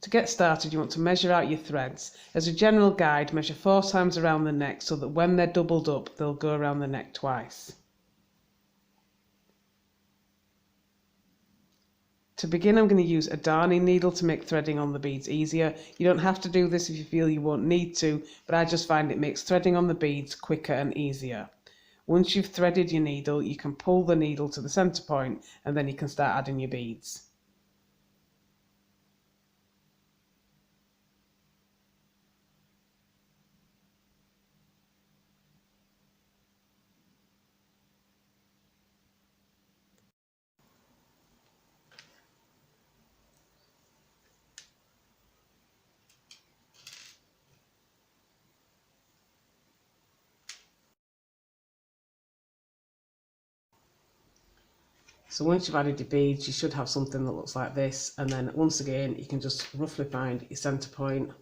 To get started, you want to measure out your threads. As a general guide, measure 4 times around the neck so that when they're doubled up, they'll go around the neck twice. To begin, I'm going to use a darning needle to make threading on the beads easier. You don't have to do this if you feel you won't need to, but I just find it makes threading on the beads quicker and easier. Once you've threaded your needle, you can pull the needle to the centre point and then you can start adding your beads. So once you've added your beads, you should have something that looks like this, and then once again you can just roughly find your centre point.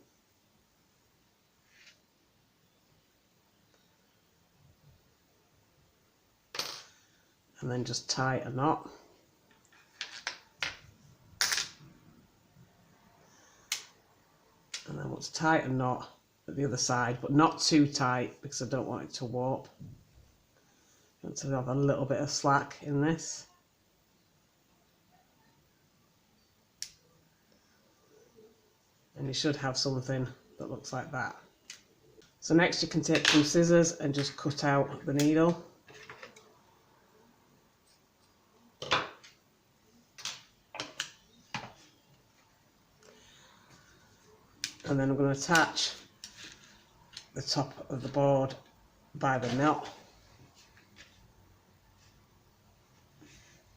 And then just tie a knot. And then I want to tie a knot at the other side, but not too tight because I don't want it to warp. I want to have a little bit of slack in this. And you should have something that looks like that. So next you can take some scissors and just cut out the needle. And then I'm going to attach the top of the board by the knot.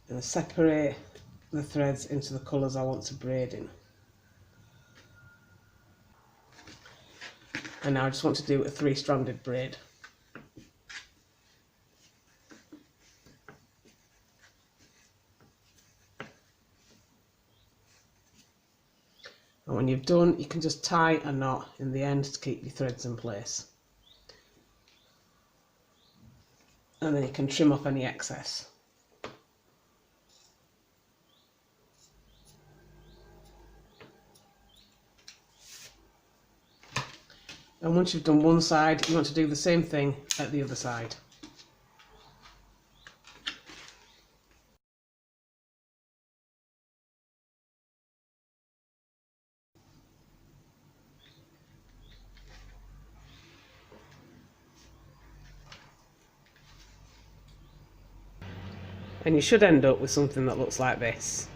And separate the threads into the colours I want to braid in. And now I just want to do a 3-stranded braid. And when you've done, you can just tie a knot in the end to keep your threads in place. And then you can trim off any excess. And once you've done one side, you want to do the same thing at the other side. And you should end up with something that looks like this.